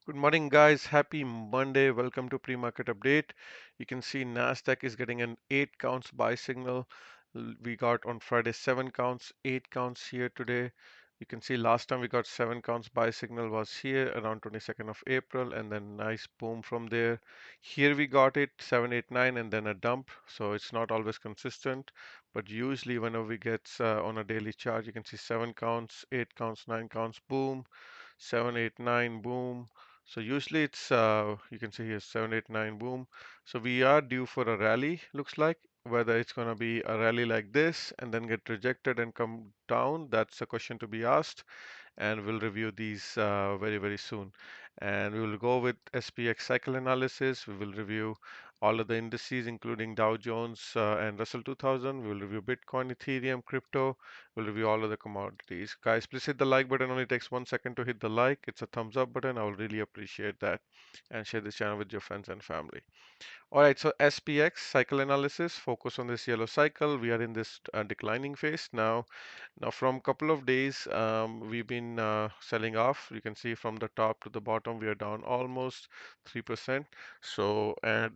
Good morning, guys. Happy Monday. Welcome to pre-market update. You can see Nasdaq is getting an 8 counts buy signal. We got on Friday 7 counts, 8 counts here today. You can see last time we got 7 counts buy signal was here around 22nd of April, and then nice boom from there. Here we got it 7, 8, 9, and then a dump. So it's not always consistent, but usually whenever we get on a daily chart, you can see 7 counts, 8 counts, 9 counts, boom, 7, 8, 9, boom. So usually it's you can see here 7, 8, 9, boom. So we are due for a rally, looks like. Whether it's going to be a rally like this and then get rejected and come down, that's a question to be asked, and we'll review these very, very soon. And we will go with SPX cycle analysis. We will review all of the indices, including Dow Jones and Russell 2000. We will review Bitcoin, Ethereum, crypto. We'll review all of the commodities. Guys, please hit the like button. Only takes 1 second to hit the like. It's a thumbs up button. I will really appreciate that. And share this channel with your friends and family. All right, so SPX cycle analysis, focus on this yellow cycle. We are in this declining phase now. Now, from couple of days, we've been selling off. You can see from the top to the bottom, we are down almost 3%. So, and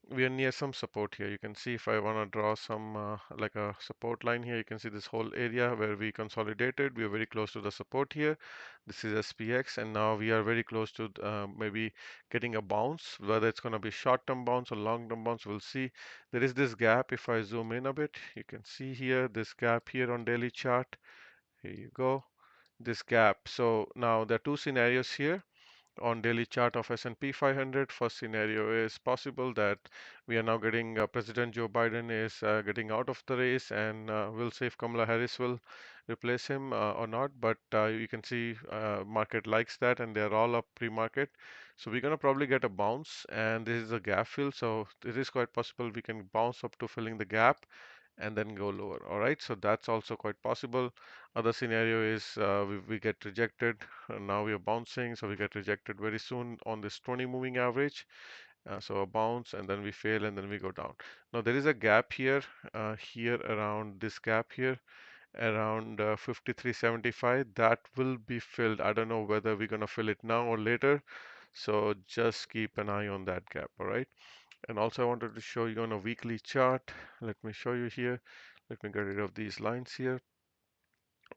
we are near some support here. You can see if I want to draw some like a support line here, you can see this whole area where we consolidated. We are very close to the support here. This is SPX, and now we are very close to maybe getting a bounce. Whether it's going to be short-term bounce or long-term bounce, we'll see. There is this gap. If I zoom in a bit, you can see here this gap here on daily chart. Here you go, this gap. So now there are two scenarios here on daily chart of S&P 500. First scenario is possible that we are now getting President Joe Biden is getting out of the race, and we'll see if Kamala Harris will replace him or not. But you can see market likes that, and they're all up pre-market. So we're gonna probably get a bounce, and this is a gap fill. So it is quite possible we can bounce up to filling the gap and then go lower. All right, so that's also quite possible. Other scenario is we get rejected. Now we are bouncing, so we get rejected very soon on this 20 moving average. So a bounce, and then we fail, and then we go down. Now there is a gap here, here around this gap here, around 53.75. That will be filled. I don't know whether we're gonna fill it now or later. So just keep an eye on that gap. All right. And also I wanted to show you on a weekly chart. Let me show you here. Let me get rid of these lines here.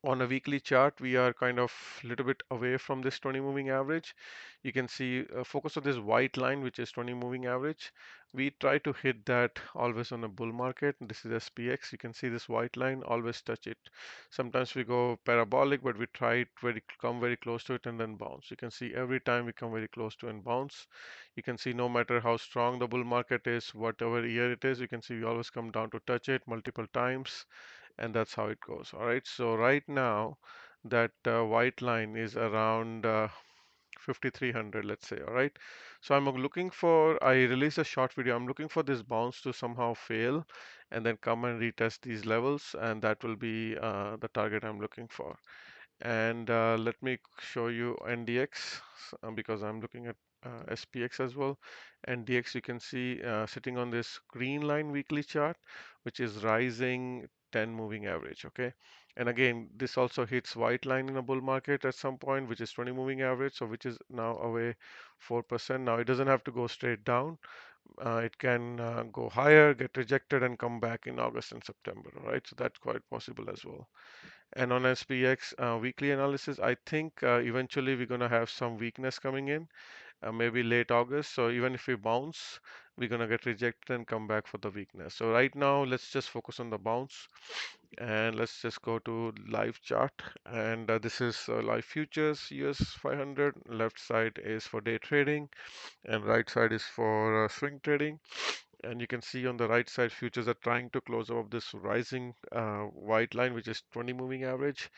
On a weekly chart, we are kind of a little bit away from this 20 moving average. You can see focus on this white line, which is 20 moving average. We try to hit that always on a bull market. This is SPX. You can see this white line, always touch it. Sometimes we go parabolic, but we try it come very close to it and then bounce. You can see every time we come very close to and bounce. You can see no matter how strong the bull market is, whatever year it is, you can see we always come down to touch it multiple times, and that's how it goes. All right, so right now that white line is around 5300, let's say. All right, so I'm looking for, I released a short video, I'm looking for this bounce to somehow fail and then come and retest these levels, and that will be the target I'm looking for. And let me show you NDX because I'm looking at SPX as well. NDX, you can see sitting on this green line weekly chart, which is rising 10 moving average. Okay. And again, this also hits white line in a bull market at some point, which is 20 moving average. So which is now away 4%. Now it doesn't have to go straight down. It can go higher, get rejected, and come back in August and September. All right. So that's quite possible as well. And on SPX weekly analysis, I think eventually we're going to have some weakness coming in, maybe late August. So even if we bounce, we're going to get rejected and come back for the weakness. So right now, let's just focus on the bounce, and let's just go to live chart. And this is live futures, US 500. Left side is for day trading, and right side is for swing trading. And you can see on the right side, futures are trying to close above this rising white line, which is 20 moving average.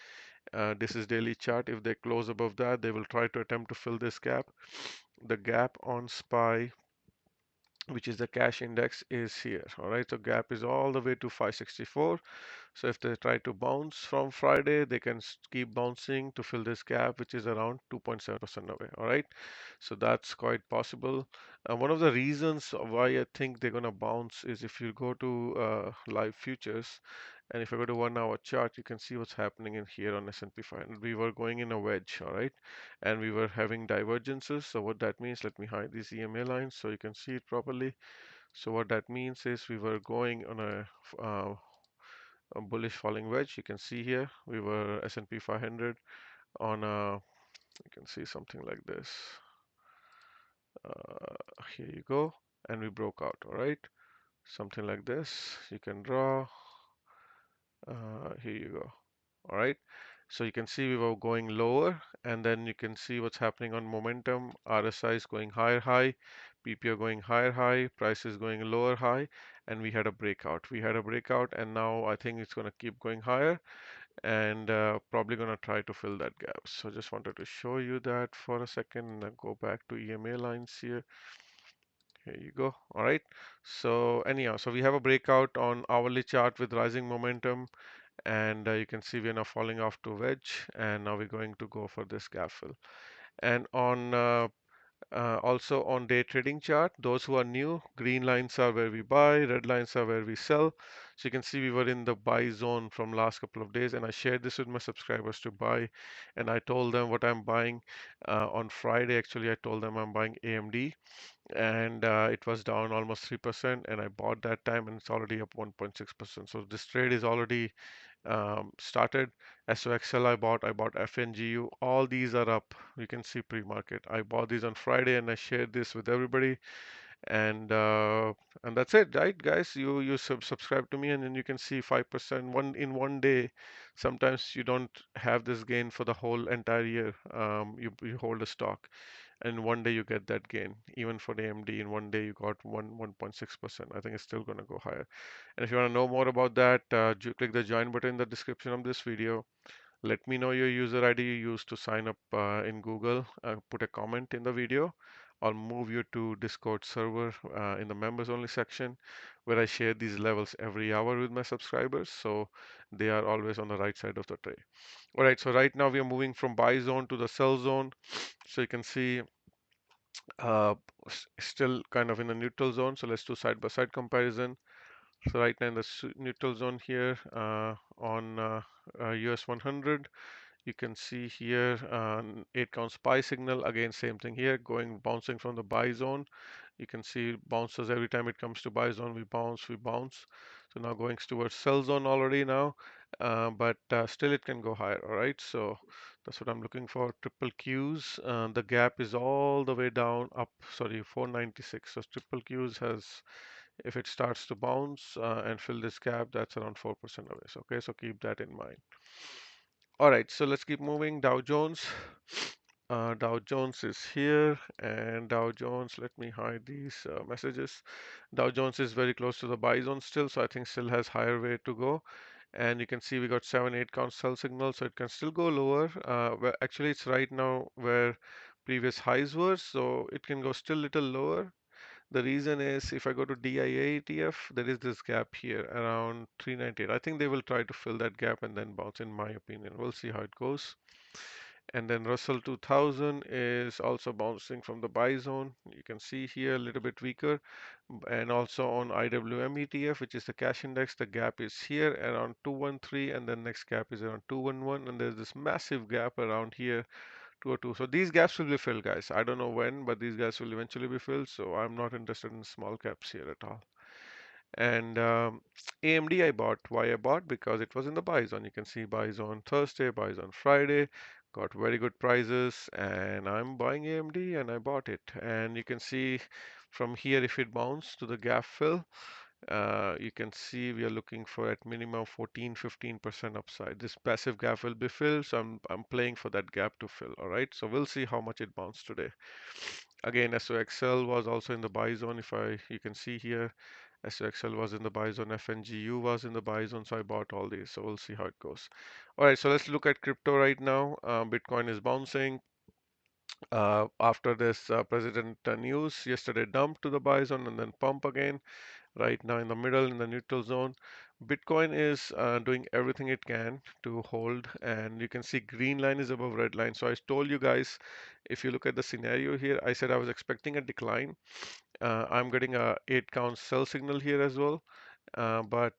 This is daily chart. If they close above that, they will try to attempt to fill this gap. The gap on SPY, which is the cash index, is here. All right, so gap is all the way to 564. So if they try to bounce from Friday, they can keep bouncing to fill this gap, which is around 2.7% away. All right, so that's quite possible. One of the reasons why I think they're going to bounce is if you go to live futures, And if I go to 1 hour chart, you can see what's happening in here on S&P 500. We were going in a wedge, all right, and we were having divergences. So what that means, let me hide these EMA lines so you can see it properly. So what that means is we were going on a bullish falling wedge. You can see here we were S&P 500 on a, you can see something like this. Here you go, and we broke out, all right, something like this. You can draw. Here you go. All right. So you can see we were going lower, and then you can see what's happening on momentum. RSI is going higher high, PPO going higher high, price is going lower high, and we had a breakout. We had a breakout, and now I think it's going to keep going higher, and probably going to try to fill that gap. So just wanted to show you that for a second, and then go back to EMA lines here. Here you go. All right. So anyhow, so we have a breakout on hourly chart with rising momentum, and you can see we're now falling off to wedge, and now we're going to go for this gap fill. And on also on day trading chart, those who are new, green lines are where we buy, red lines are where we sell. So you can see we were in the buy zone from last couple of days, and I shared this with my subscribers to buy, and I told them what I'm buying. On Friday, actually, I told them I'm buying AMD, and it was down almost 3%, and I bought that time, and it's already up 1.6%. So this trade is already started. SOXL I bought FNGU. All these are up. You can see pre-market. I bought these on Friday and I shared this with everybody. And that's it, right, guys? You subscribe to me, and then you can see 5% one in one day. Sometimes you don't have this gain for the whole entire year. You hold a stock, and one day you get that gain. Even for the AMD, in one day you got 1.6%. I think it's still going to go higher. And if you want to know more about that, click the join button in the description of this video. Let me know your user ID you used to sign up in Google. Put a comment in the video. I'll move you to Discord server in the members only section, where I share these levels every hour with my subscribers, so they are always on the right side of the tray. All right, so right now we are moving from buy zone to the sell zone. So you can see uh, still kind of in the neutral zone. So let's do side by side comparison. So right now in the neutral zone here on US 100, you can see here 8 count SPY signal. Again, same thing here, going bouncing from the buy zone. You can see it bounces every time it comes to buy zone. We bounce, we bounce. So now going towards sell zone already now, but still it can go higher. All right, so that's what I'm looking for. Triple Qs. The gap is all the way down up. Sorry, 496. So triple Qs has, if it starts to bounce and fill this gap, that's around 4% away. So, okay, so keep that in mind. All right, so let's keep moving. Dow Jones. Dow Jones is here, and Dow Jones, let me hide these messages. Dow Jones is very close to the buy zone still, so I think still has higher way to go. And you can see we got 7, 8 count sell signal, so it can still go lower. Well, actually, it's right now where previous highs were, so it can go still little lower. The reason is if I go to DIA ETF, there is this gap here around 398. I think they will try to fill that gap and then bounce, in my opinion. We'll see how it goes. And then Russell 2000 is also bouncing from the buy zone. You can see here a little bit weaker. And also on IWM ETF, which is the cash index, the gap is here around 213, and then next gap is around 211. And there's this massive gap around here, 202. So these gaps will be filled, guys. I don't know when, but these gaps will eventually be filled. So I'm not interested in small caps here at all. And AMD I bought. Why I bought? Because it was in the buy zone. You can see buys on Thursday, buys on Friday. Got very good prices, and I'm buying AMD, and I bought it. And you can see from here, if it bounced to the gap fill, you can see we are looking for at minimum 14-15% upside. This passive gap will be filled, so I'm playing for that gap to fill. All right, so we'll see how much it bounced today. Again, SOXL was also in the buy zone. You can see here, SOXL was in the buy zone, FNGU was in the buy zone, so I bought all these. So we'll see how it goes. All right, so let's look at crypto right now. Bitcoin is bouncing. After this president news, yesterday dumped to the buy zone and then pump again. Right now in the middle, in the neutral zone. Bitcoin is doing everything it can to hold, and you can see green line is above red line. So I told you guys, if you look at the scenario here, I said I was expecting a decline. I'm getting a 8 count sell signal here as well, but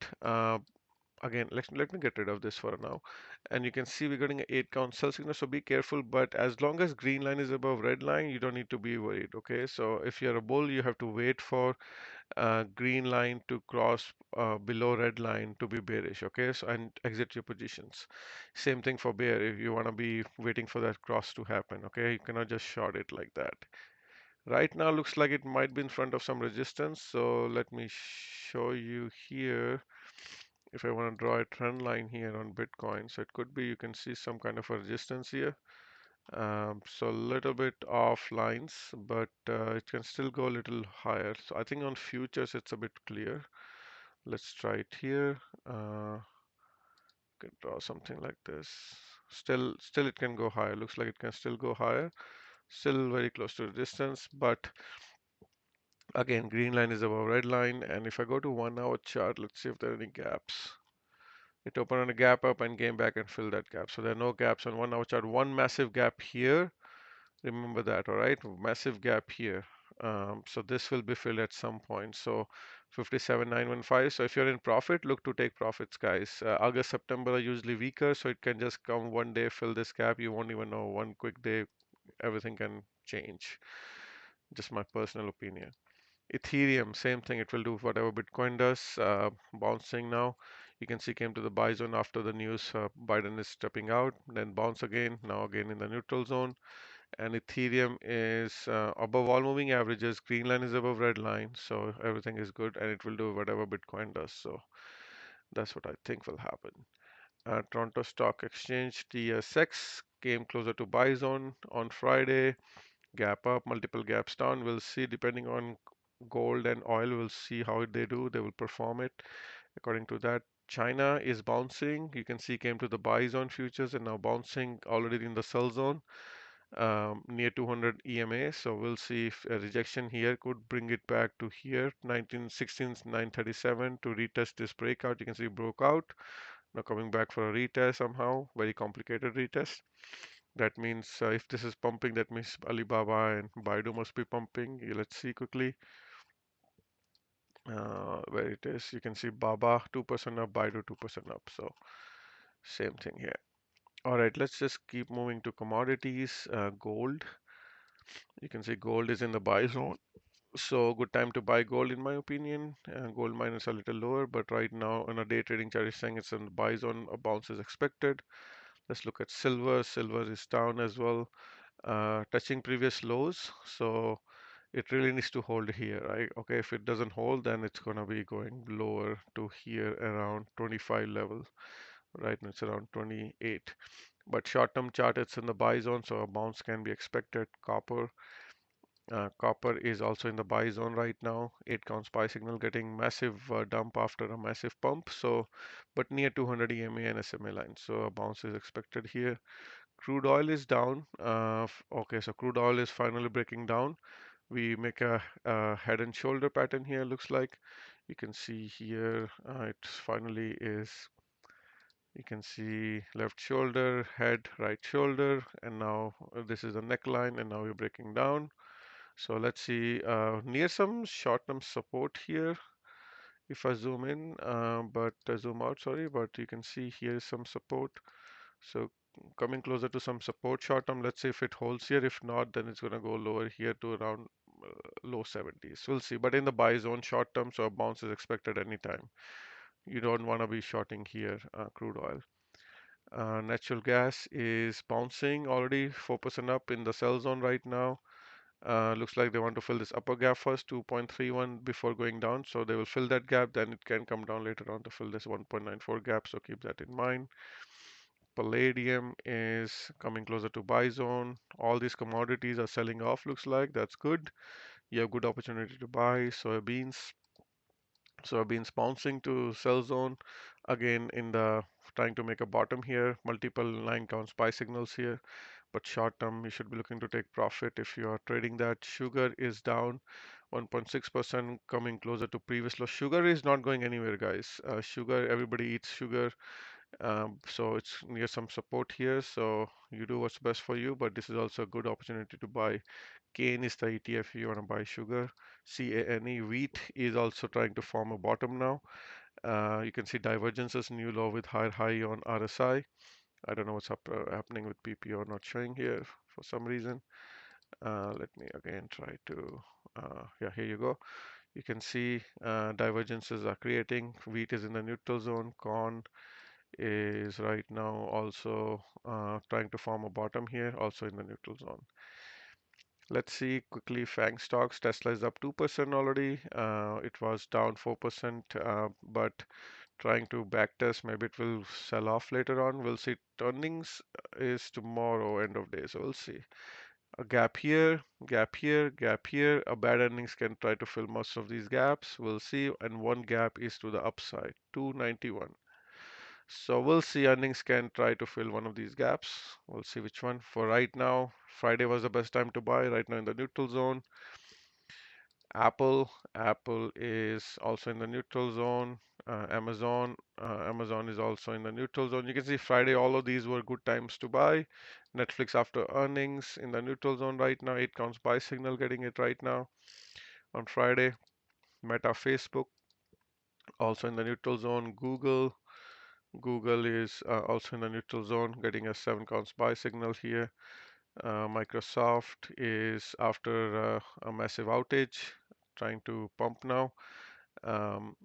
again, let me get rid of this for now. And you can see we're getting an 8 count sell signal, so be careful. But as long as green line is above red line, you don't need to be worried. Okay, so if you're a bull, you have to wait for green line to cross below red line to be bearish. Okay, so and exit your positions. Same thing for bear, if you want to be waiting for that cross to happen. Okay, you cannot just short it like that. Right now looks like it might be in front of some resistance, so let me show you here. If I want to draw a trend line here on Bitcoin, so it could be, you can see some kind of a resistance here. So a little bit off lines, but it can still go a little higher. So I think on futures it's a bit clear. Let's try it here. Can draw something like this. Still it can go higher. Looks like it can still go higher. Still very close to resistance, but again, green line is above red line. And if I go to 1 hour chart, let's see if there are any gaps. It opened on a gap up and came back and filled that gap. So there are no gaps on 1 hour chart. One massive gap here. Remember that, all right? Massive gap here. So this will be filled at some point. So 57,915. So if you're in profit, look to take profits, guys. August, September are usually weaker, so it can just come one day, fill this gap. You won't even know. One quick day, everything can change. Just my personal opinion. Ethereum, same thing. It will do whatever Bitcoin does. Bouncing now. You can see came to the buy zone after the news. Biden is stepping out, then bounce again. Now again in the neutral zone. And Ethereum is above all moving averages. Green line is above red line, so everything is good, and it will do whatever Bitcoin does. So that's what I think will happen. Toronto Stock Exchange TSX came closer to buy zone on Friday. Gap up, multiple gaps down. We'll see, depending on gold and oil, we'll see how they do. They will perform it according to that. China is bouncing. You can see came to the buy zone futures and now bouncing already in the sell zone near 200 EMA. So we'll see if a rejection here could bring it back to here, 1916 937 to retest this breakout. You can see broke out. Now coming back for a retest somehow, very complicated retest. That means if this is pumping, that means Alibaba and Baidu must be pumping. Let's see quickly where it is. You can see Baba 2% up, Baidu 2% up. So same thing here. All right, let's just keep moving to commodities. Gold. You can see gold is in the buy zone. So good time to buy gold in my opinion. Gold miners are a little lower, but right now on a day trading chart is saying it's in the buy zone. A bounce is expected. Let's look at silver. Silver is down as well, touching previous lows. So it really needs to hold here, right? Okay, if it doesn't hold, then it's gonna be going lower to here around 25 level. Right now it's around 28. But short-term chart, it's in the buy zone, so a bounce can be expected. Copper is also in the buy zone right now. 8 counts buy signal getting massive dump after a massive pump. So, but near 200 EMA and SMA line. So a bounce is expected here. Crude oil is down. Okay, so crude oil is finally breaking down. We make a head and shoulder pattern here. Looks like you can see here. It finally is. You can see left shoulder, head, right shoulder, and now this is the neckline, and now we're breaking down. So let's see, near some short-term support here. If I zoom in, but zoom out, sorry, but you can see here is some support. So coming closer to some support short-term, let's see if it holds here. If not, then it's going to go lower here to around low 70s. We'll see. But in the buy zone short-term, so a bounce is expected anytime. You don't want to be shorting here, crude oil. Natural gas is bouncing already 4% up in the sell zone right now. Looks like they want to fill this upper gap first, 2.31 before going down. So they will fill that gap, then it can come down later on to fill this 1.94 gap. So keep that in mind. Palladium is coming closer to buy zone. All these commodities are selling off, looks like. That's good. You have good opportunity to buy. Soybeans bouncing to sell zone again in the trying to make a bottom here. Multiple 9 counts buy signals here, but short term you should be looking to take profit if you are trading that. Sugar is down 1.6%, coming closer to previous low. Sugar is not going anywhere, guys. Sugar, everybody eats sugar, so it's near some support here. So you do what's best for you, but this is also a good opportunity to buy. Cane is the ETF if you want to buy sugar. CANE. Wheat is also trying to form a bottom now. You can see divergences, new low with higher high on RSI. I don't know what's happening with PPO not showing here for some reason. Let me again try to, yeah, here you go. You can see divergences are creating. Wheat is in the neutral zone. Corn is right now also trying to form a bottom here, also in the neutral zone. Let's see quickly FANG stocks. Tesla is up 2% already. It was down 4%, but trying to backtest. Maybe it will sell off later on. We'll see. Earnings is tomorrow, end of day. So we'll see. A gap here, gap here, gap here. A bad earnings can try to fill most of these gaps. We'll see. And one gap is to the upside, 291. So we'll see. Earnings can try to fill one of these gaps. We'll see which one. For right now, Friday was the best time to buy. Right now in the neutral zone. Apple is also in the neutral zone. Amazon is also in the neutral zone. You can see Friday, all of these were good times to buy. Netflix after earnings in the neutral zone right now. 8 counts buy signal getting it right now on Friday. Meta, Facebook also in the neutral zone. Google is also in the neutral zone, getting a 7 counts buy signal here. Microsoft is after a massive outage, trying to pump now. Um,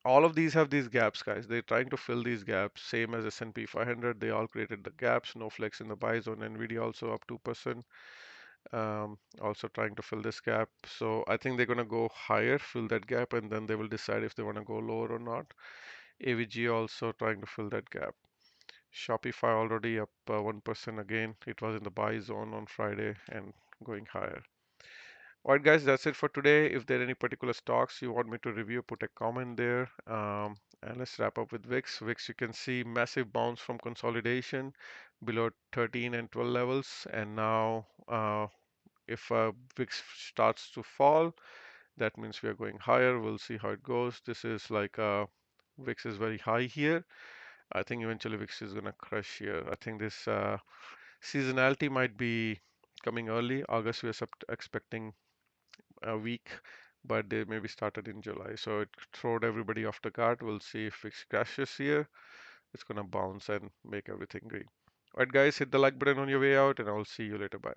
all of these have these gaps, guys. They're trying to fill these gaps, same as S&P 500. They all created the gaps. Snowflakes in the buy zone. NVDA also up 2%. Also trying to fill this gap. So I think they're going to go higher, fill that gap, and then they will decide if they want to go lower or not. AVG also trying to fill that gap. Shopify already up 1% again. It was in the buy zone on Friday and going higher. Alright guys, that's it for today. If there are any particular stocks you want me to review, put a comment there. And let's wrap up with VIX. VIX, you can see massive bounce from consolidation below 13 and 12 levels. And now if VIX starts to fall, that means we are going higher. We'll see how it goes. This is like VIX is very high here. I think eventually VIX is going to crush here. I think this seasonality might be coming early. August, we are expecting a week, but they maybe started in July. So it throwed everybody off the guard. We'll see if it crashes here. It's going to bounce and make everything green. All right, guys, hit the like button on your way out, and I'll see you later. Bye.